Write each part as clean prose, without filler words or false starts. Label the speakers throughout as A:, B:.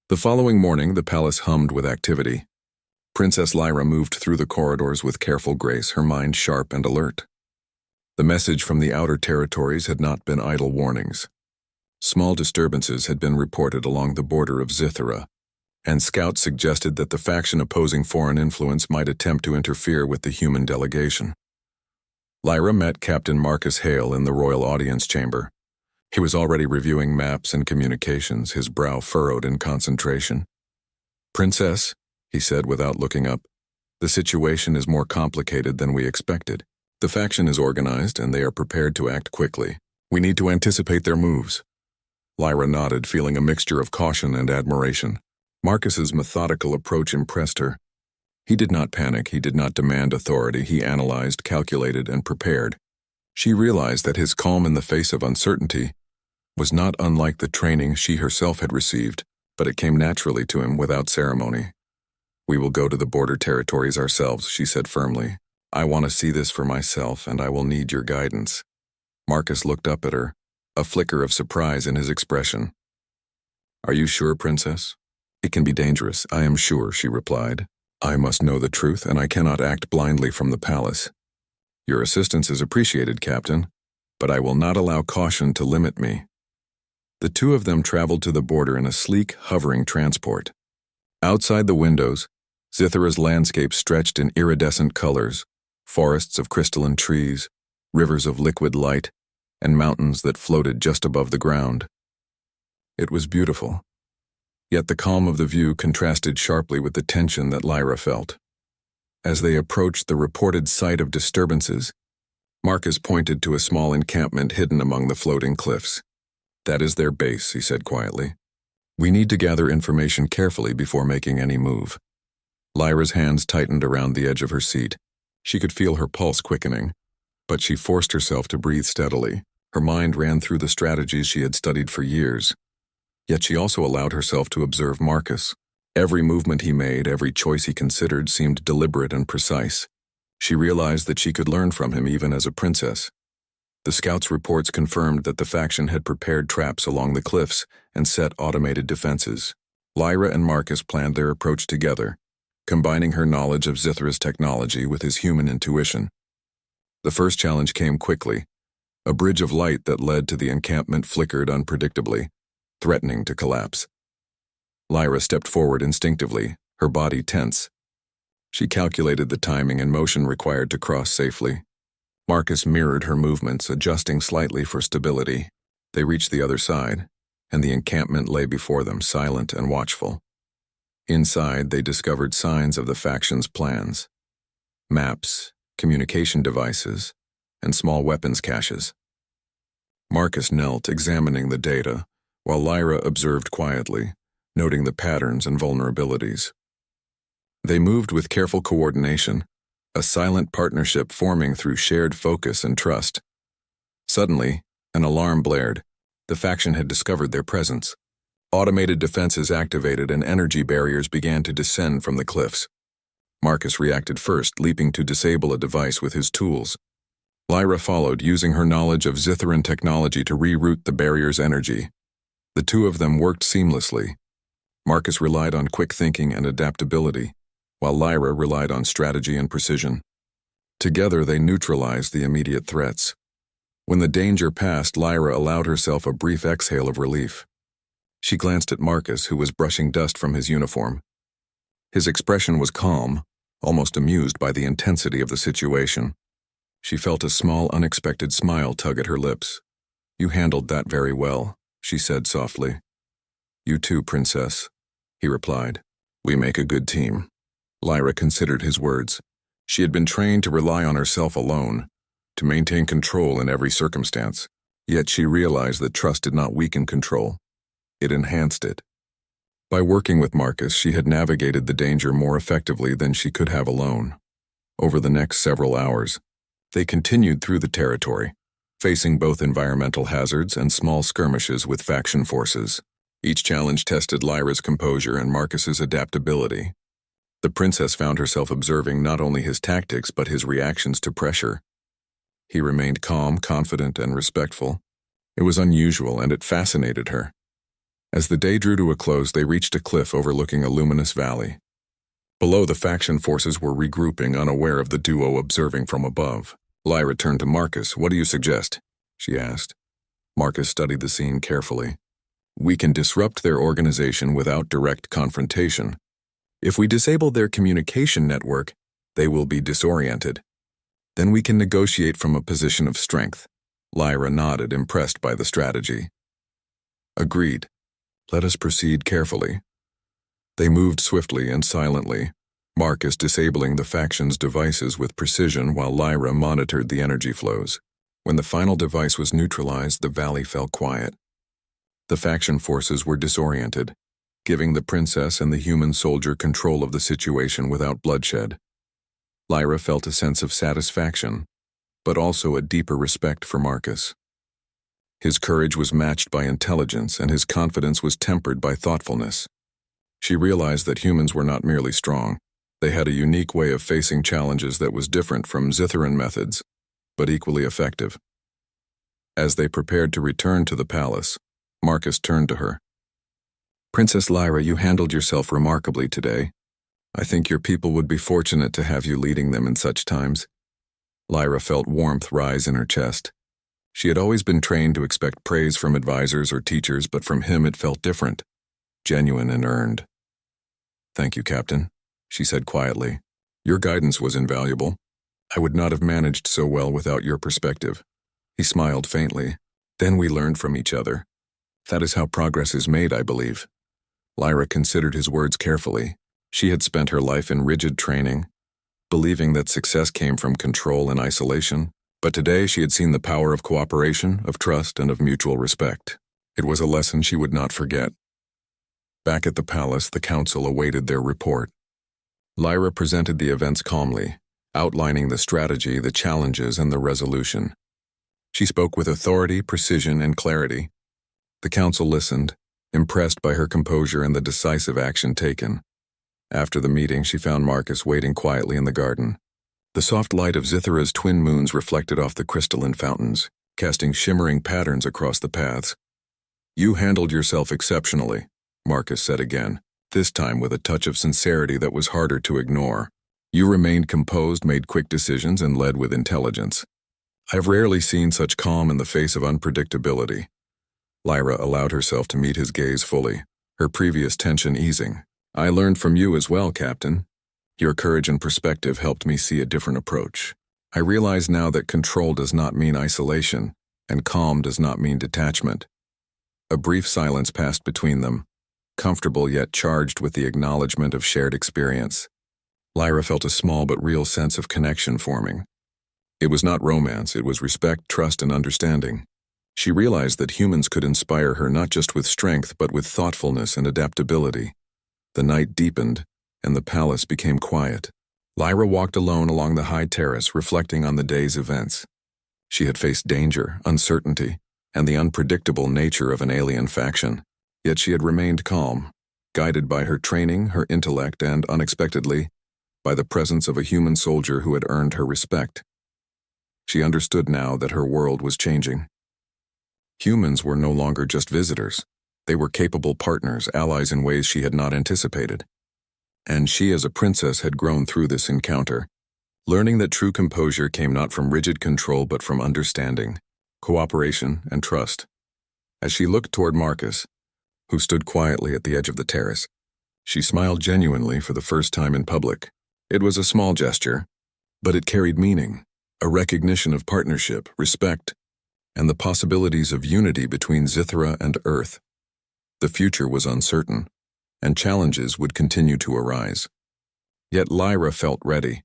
A: The following morning, the palace hummed with activity. Princess Lyra moved through the corridors with careful grace, her mind sharp and alert. The message from the outer territories had not been idle warnings. Small disturbances had been reported along the border of Scythera, and scouts suggested that the faction opposing foreign influence might attempt to interfere with the human delegation. Lyra met Captain Marcus Hale in the royal audience chamber. He was already reviewing maps and communications, his brow furrowed in concentration. "Princess," he said without looking up, "the situation is more complicated than we expected. The faction is organized and they are prepared to act quickly. We need to anticipate their moves." Lyra nodded, feeling a mixture of caution and admiration. Marcus's methodical approach impressed her. He did not panic, he did not demand authority, he analyzed, calculated, and prepared. She realized that his calm in the face of uncertainty was not unlike the training she herself had received, but it came naturally to him without ceremony. "We will go to the border territories ourselves," she said firmly. "I want to see this for myself, and I will need your guidance." Marcus looked up at her, a flicker of surprise in his expression. "Are you sure, Princess?" "It can be dangerous, I am sure," she replied. "I must know the truth, and I cannot act blindly from the palace." "Your assistance is appreciated, Captain, but I will not allow caution to limit me." The two of them traveled to the border in a sleek, hovering transport. Outside the windows, Scythera's landscape stretched in iridescent colors, forests of crystalline trees, rivers of liquid light, and mountains that floated just above the ground. It was beautiful. Yet the calm of the view contrasted sharply with the tension that Lyra felt. As they approached the reported site of disturbances, Marcus pointed to a small encampment hidden among the floating cliffs. "That is their base," he said quietly. "We need to gather information carefully before making any move." Lyra's hands tightened around the edge of her seat. She could feel her pulse quickening, but she forced herself to breathe steadily. Her mind ran through the strategies she had studied for years. Yet she also allowed herself to observe Marcus. Every movement he made, every choice he considered seemed deliberate and precise. She realized that she could learn from him even as a princess. The scouts' reports confirmed that the faction had prepared traps along the cliffs and set automated defenses. Lyra and Marcus planned their approach together, combining her knowledge of Scythera's technology with his human intuition. The first challenge came quickly. A bridge of light that led to the encampment flickered unpredictably, threatening to collapse. Lyra stepped forward instinctively, her body tense. She calculated the timing and motion required to cross safely. Marcus mirrored her movements, adjusting slightly for stability. They reached the other side, and the encampment lay before them, silent and watchful. Inside, they discovered signs of the faction's plans: maps, communication devices, and small weapons caches. Marcus knelt, examining the data, while Lyra observed quietly, noting the patterns and vulnerabilities. They moved with careful coordination, a silent partnership forming through shared focus and trust. Suddenly, an alarm blared. The faction had discovered their presence. Automated defenses activated and energy barriers began to descend from the cliffs. Marcus reacted first, leaping to disable a device with his tools. Lyra followed, using her knowledge of Scytheran technology to reroute the barrier's energy. The two of them worked seamlessly. Marcus relied on quick thinking and adaptability, while Lyra relied on strategy and precision. Together, they neutralized the immediate threats. When the danger passed, Lyra allowed herself a brief exhale of relief. She glanced at Marcus, who was brushing dust from his uniform. His expression was calm, almost amused by the intensity of the situation. She felt a small, unexpected smile tug at her lips. "You handled that very well," she said softly. "You too, Princess," he replied. "We make a good team." Lyra considered his words. She had been trained to rely on herself alone, to maintain control in every circumstance. Yet she realized that trust did not weaken control. It enhanced it. By working with Marcus, she had navigated the danger more effectively than she could have alone. Over the next several hours, they continued through the territory, facing both environmental hazards and small skirmishes with faction forces. Each challenge tested Lyra's composure and Marcus's adaptability. The princess found herself observing not only his tactics but his reactions to pressure. He remained calm, confident, and respectful. It was unusual, and it fascinated her. As the day drew to a close, they reached a cliff overlooking a luminous valley. Below, the faction forces were regrouping, unaware of the duo observing from above. Lyra turned to Marcus. "What do you suggest?" she asked. Marcus studied the scene carefully. "We can disrupt their organization without direct confrontation. If we disable their communication network, they will be disoriented. Then we can negotiate from a position of strength." Lyra nodded, impressed by the strategy. "Agreed. Let us proceed carefully." They moved swiftly and silently, Marcus disabling the faction's devices with precision while Lyra monitored the energy flows. When the final device was neutralized, the valley fell quiet. The faction forces were disoriented, giving the princess and the human soldier control of the situation without bloodshed. Lyra felt a sense of satisfaction, but also a deeper respect for Marcus. His courage was matched by intelligence, and his confidence was tempered by thoughtfulness. She realized that humans were not merely strong. They had a unique way of facing challenges that was different from Zitharan methods, but equally effective. As they prepared to return to the palace, Marcus turned to her. "Princess Lyra, you handled yourself remarkably today. I think your people would be fortunate to have you leading them in such times." Lyra felt warmth rise in her chest. She had always been trained to expect praise from advisors or teachers, but from him it felt different, genuine and earned. "Thank you, Captain," she said quietly. "Your guidance was invaluable. I would not have managed so well without your perspective." He smiled faintly. "Then we learned from each other. That is how progress is made, I believe." Lyra considered his words carefully. She had spent her life in rigid training, believing that success came from control and isolation. But today she had seen the power of cooperation, of trust, and of mutual respect. It was a lesson she would not forget. Back at the palace, the council awaited their report. Lyra presented the events calmly, outlining the strategy, the challenges, and the resolution. She spoke with authority, precision, and clarity. The council listened, impressed by her composure and the decisive action taken. After the meeting, she found Marcus waiting quietly in the garden. The soft light of Zithara's twin moons reflected off the crystalline fountains, casting shimmering patterns across the paths. "You handled yourself exceptionally," Marcus said again, this time with a touch of sincerity that was harder to ignore. "You remained composed, made quick decisions, and led with intelligence. I've rarely seen such calm in the face of unpredictability." Lyra allowed herself to meet his gaze fully, her previous tension easing. "I learned from you as well, Captain. Your courage and perspective helped me see a different approach. I realize now that control does not mean isolation, and calm does not mean detachment." A brief silence passed between them, comfortable yet charged with the acknowledgement of shared experience. Lyra felt a small but real sense of connection forming. It was not romance, it was respect, trust, and understanding. She realized that humans could inspire her not just with strength but with thoughtfulness and adaptability. The night deepened, and the palace became quiet. Lyra walked alone along the high terrace, reflecting on the day's events. She had faced danger, uncertainty, and the unpredictable nature of an alien faction. Yet she had remained calm, guided by her training, her intellect, and, unexpectedly, by the presence of a human soldier who had earned her respect. She understood now that her world was changing. Humans were no longer just visitors. They were capable partners, allies in ways she had not anticipated. And she as a princess had grown through this encounter, learning that true composure came not from rigid control but from understanding, cooperation, and trust. As she looked toward Marcus, who stood quietly at the edge of the terrace, she smiled genuinely for the first time in public. It was a small gesture, but it carried meaning, a recognition of partnership, respect, and the possibilities of unity between Zithara and Earth. The future was uncertain, and challenges would continue to arise. Yet Lyra felt ready,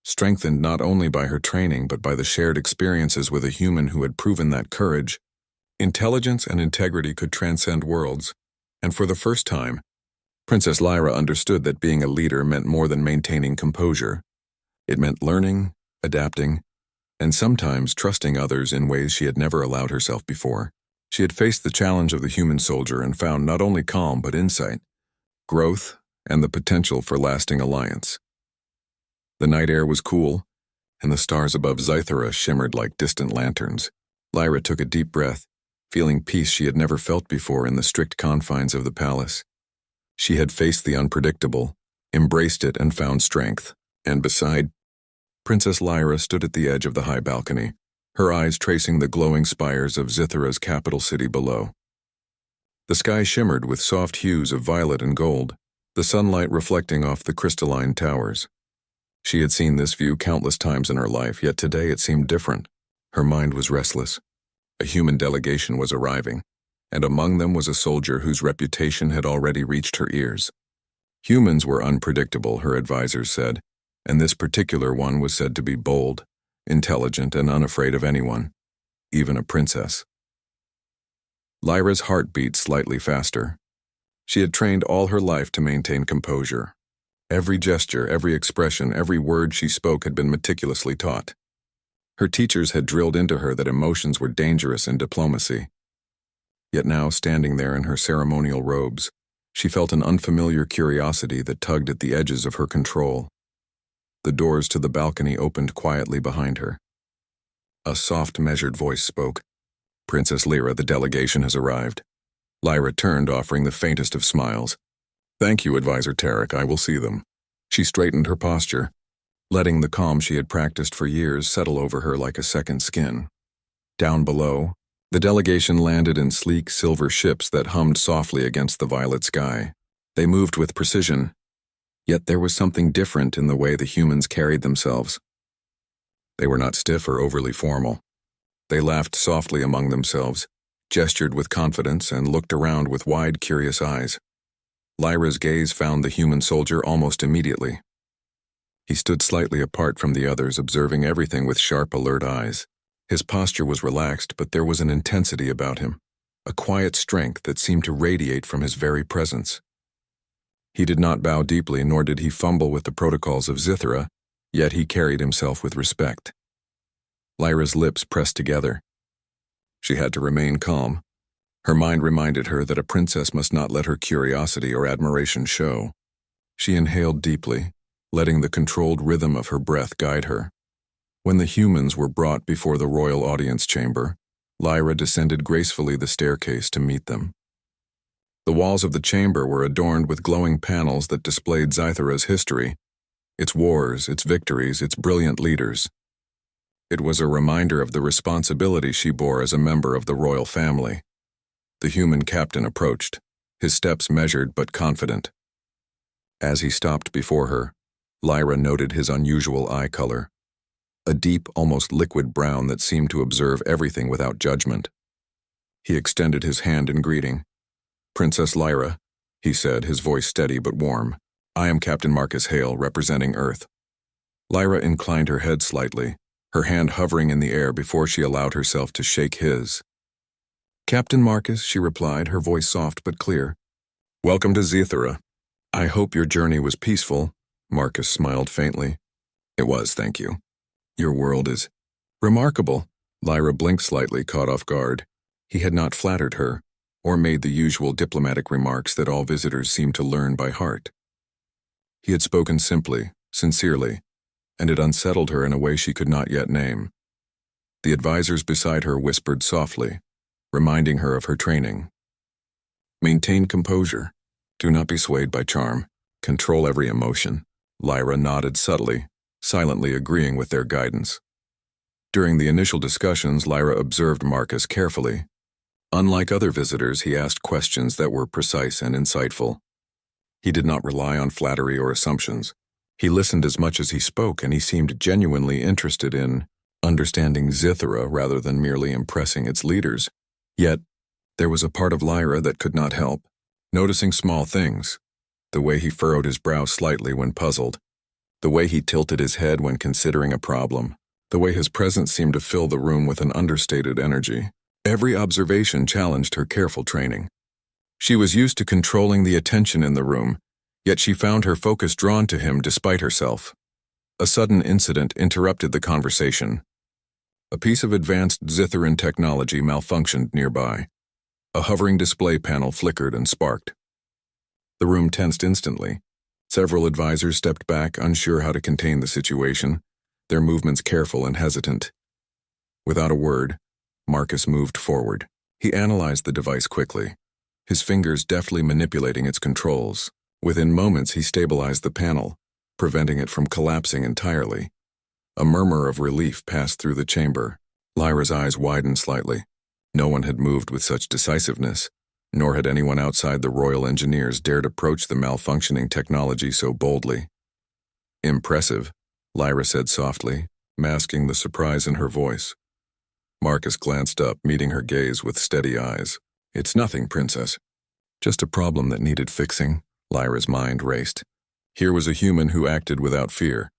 A: strengthened not only by her training but by the shared experiences with a human who had proven that courage, intelligence, and integrity could transcend worlds. And for the first time, Princess Lyra understood that being a leader meant more than maintaining composure. It meant learning, adapting, and sometimes trusting others in ways she had never allowed herself before. She had faced the challenge of the human soldier and found not only calm but insight, growth, and the potential for lasting alliance. The night air was cool, and the stars above Zythera shimmered like distant lanterns. Lyra took a deep breath, feeling peace she had never felt before in the strict confines of the palace. She had faced the unpredictable, embraced it, and found strength. And beside, Princess Lyra stood at the edge of the high balcony, her eyes tracing the glowing spires of Zithera's capital city below. The sky shimmered with soft hues of violet and gold, the sunlight reflecting off the crystalline towers. She had seen this view countless times in her life, yet today it seemed different. Her mind was restless. A human delegation was arriving, and among them was a soldier whose reputation had already reached her ears. Humans were unpredictable, her advisors said, and this particular one was said to be bold, intelligent, and unafraid of anyone, even a princess. Lyra's heart beat slightly faster. She had trained all her life to maintain composure. Every gesture, every expression, every word she spoke had been meticulously taught. Her teachers had drilled into her that emotions were dangerous in diplomacy. Yet now, standing there in her ceremonial robes, she felt an unfamiliar curiosity that tugged at the edges of her control. The doors to the balcony opened quietly behind her. A soft, measured voice spoke. "Princess Lyra, the delegation has arrived." Lyra turned, offering the faintest of smiles. "Thank you, Advisor Tarek, I will see them." She straightened her posture, letting the calm she had practiced for years settle over her like a second skin. Down below, the delegation landed in sleek silver ships that hummed softly against the violet sky. They moved with precision, yet there was something different in the way the humans carried themselves. They were not stiff or overly formal. They laughed softly among themselves, gestured with confidence, and looked around with wide, curious eyes. Lyra's gaze found the human soldier almost immediately. He stood slightly apart from the others, observing everything with sharp, alert eyes. His posture was relaxed, but there was an intensity about him, a quiet strength that seemed to radiate from his very presence. He did not bow deeply, nor did he fumble with the protocols of Zithera, yet he carried himself with respect. Lyra's lips pressed together. She had to remain calm. Her mind reminded her that a princess must not let her curiosity or admiration show. She inhaled deeply, letting the controlled rhythm of her breath guide her. When the humans were brought before the royal audience chamber, Lyra descended gracefully the staircase to meet them. The walls of the chamber were adorned with glowing panels that displayed Zithera's history, its wars, its victories, its brilliant leaders. It was a reminder of the responsibility she bore as a member of the royal family. The human captain approached, his steps measured but confident. As he stopped before her, Lyra noted his unusual eye color, a deep, almost liquid brown that seemed to observe everything without judgment. He extended his hand in greeting. "Princess Lyra," he said, his voice steady but warm. "I am Captain Marcus Hale, representing Earth." Lyra inclined her head slightly, her hand hovering in the air before she allowed herself to shake his. "Captain Marcus," she replied, her voice soft but clear. "Welcome to Zithera. I hope your journey was peaceful." Marcus smiled faintly. "It was, thank you. Your world is remarkable." Lyra blinked slightly, caught off guard. He had not flattered her, or made the usual diplomatic remarks that all visitors seem to learn by heart. He had spoken simply, sincerely, and it unsettled her in a way she could not yet name. The advisors beside her whispered softly, reminding her of her training. "Maintain composure. Do not be swayed by charm. Control every emotion." Lyra nodded subtly, silently agreeing with their guidance. During the initial discussions, Lyra observed Marcus carefully. Unlike other visitors, he asked questions that were precise and insightful. He did not rely on flattery or assumptions. He listened as much as he spoke, and he seemed genuinely interested in understanding Zithera rather than merely impressing its leaders. Yet, there was a part of Lyra that could not help, noticing small things, the way he furrowed his brow slightly when puzzled, the way he tilted his head when considering a problem, the way his presence seemed to fill the room with an understated energy. Every observation challenged her careful training. She was used to controlling the attention in the room, yet she found her focus drawn to him despite herself. A sudden incident interrupted the conversation. A piece of advanced Zitheran technology malfunctioned nearby. A hovering display panel flickered and sparked. The room tensed instantly. Several advisors stepped back, unsure how to contain the situation, their movements careful and hesitant. Without a word, Marcus moved forward. He analyzed the device quickly, his fingers deftly manipulating its controls. Within moments, he stabilized the panel, preventing it from collapsing entirely. A murmur of relief passed through the chamber. Lyra's eyes widened slightly. No one had moved with such decisiveness, nor had anyone outside the Royal Engineers dared approach the malfunctioning technology so boldly. "Impressive," Lyra said softly, masking the surprise in her voice. Marcus glanced up, meeting her gaze with steady eyes. "It's nothing, Princess. Just a problem that needed fixing." Lyra's mind raced. Here was a human who acted without fear,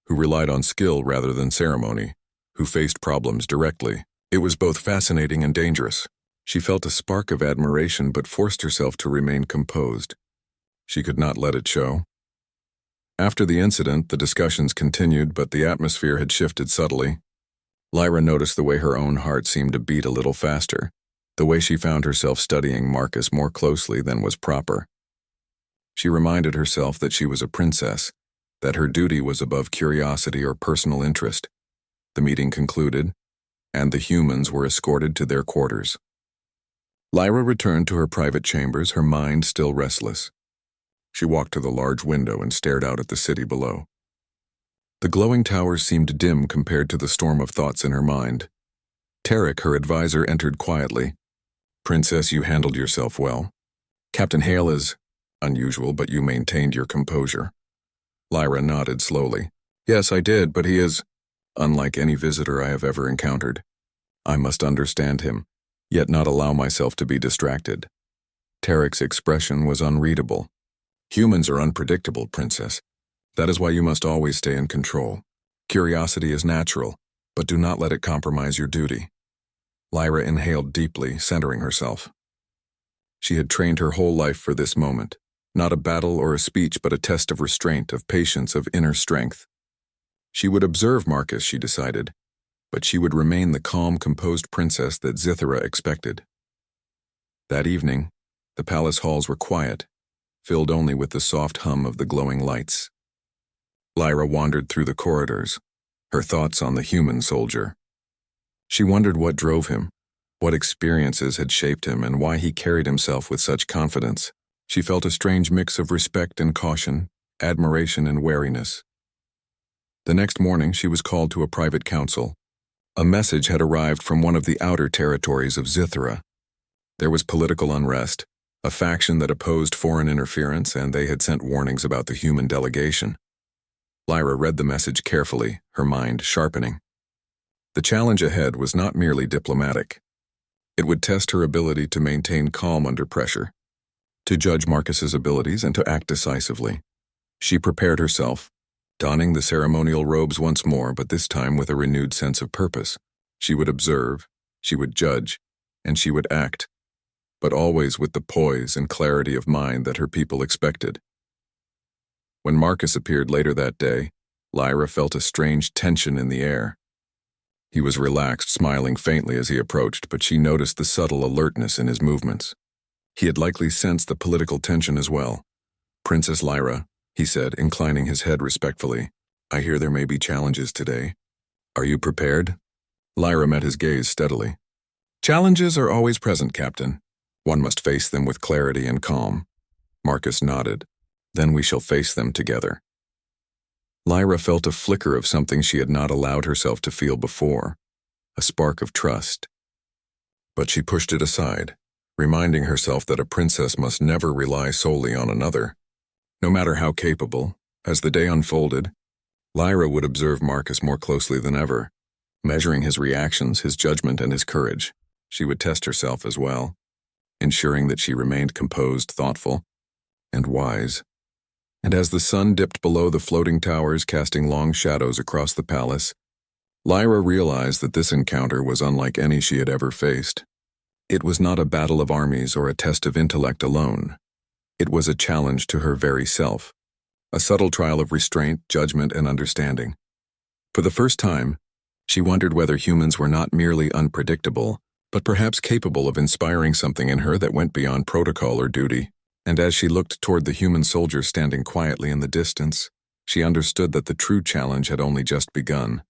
A: who relied on skill rather than ceremony, who faced problems directly. It was both fascinating and dangerous. She felt a spark of admiration but forced herself to remain composed. She could not let it show. After the incident, the discussions continued, but the atmosphere had shifted subtly. Lyra noticed the way her own heart seemed to beat a little faster, the way she found herself studying Marcus more closely than was proper. She reminded herself that she was a princess, that her duty was above curiosity or personal interest. The meeting concluded, and the humans were escorted to their quarters. Lyra returned to her private chambers, her mind still restless. She walked to the large window and stared out at the city below. The glowing towers seemed dim compared to the storm of thoughts in her mind. Tarek, her advisor, entered quietly. "Princess, you handled yourself well. Captain Hale is unusual, but you maintained your composure." Lyra nodded slowly. "Yes, I did, but he is unlike any visitor I have ever encountered. I must understand him, yet not allow myself to be distracted." Tarek's expression was unreadable. "Humans are unpredictable, Princess. That is why you must always stay in control. Curiosity is natural, but do not let it compromise your duty." Lyra inhaled deeply, centering herself. She had trained her whole life for this moment. Not a battle or a speech, but a test of restraint, of patience, of inner strength. She would observe Marcus, she decided, but she would remain the calm, composed princess that Zithara expected. That evening, the palace halls were quiet, filled only with the soft hum of the glowing lights. Lyra wandered through the corridors, her thoughts on the human soldier. She wondered what drove him, what experiences had shaped him, and why he carried himself with such confidence. She felt a strange mix of respect and caution, admiration and wariness. The next morning, she was called to a private council. A message had arrived from one of the outer territories of Zithara. There was political unrest, a faction that opposed foreign interference, and they had sent warnings about the human delegation. Lyra read the message carefully, her mind sharpening. The challenge ahead was not merely diplomatic. It would test her ability to maintain calm under pressure, to judge Marcus's abilities and to act decisively. She prepared herself, donning the ceremonial robes once more, but this time with a renewed sense of purpose. She would observe, she would judge, and she would act, but always with the poise and clarity of mind that her people expected. When Marcus appeared later that day, Lyra felt a strange tension in the air. He was relaxed, smiling faintly as he approached, but she noticed the subtle alertness in his movements. He had likely sensed the political tension as well. "Princess Lyra," he said, inclining his head respectfully, "I hear there may be challenges today. Are you prepared?" Lyra met his gaze steadily. "Challenges are always present, Captain. One must face them with clarity and calm." Marcus nodded. "Then we shall face them together." Lyra felt a flicker of something she had not allowed herself to feel before, a spark of trust. But she pushed it aside, reminding herself that a princess must never rely solely on another. No matter how capable, as the day unfolded, Lyra would observe Marcus more closely than ever, measuring his reactions, his judgment, and his courage. She would test herself as well, ensuring that she remained composed, thoughtful, and wise. And as the sun dipped below the floating towers, casting long shadows across the palace, Lyra realized that this encounter was unlike any she had ever faced. It was not a battle of armies or a test of intellect alone. It was a challenge to her very self, a subtle trial of restraint, judgment, and understanding. For the first time, she wondered whether humans were not merely unpredictable, but perhaps capable of inspiring something in her that went beyond protocol or duty. And as she looked toward the human soldier standing quietly in the distance, she understood that the true challenge had only just begun.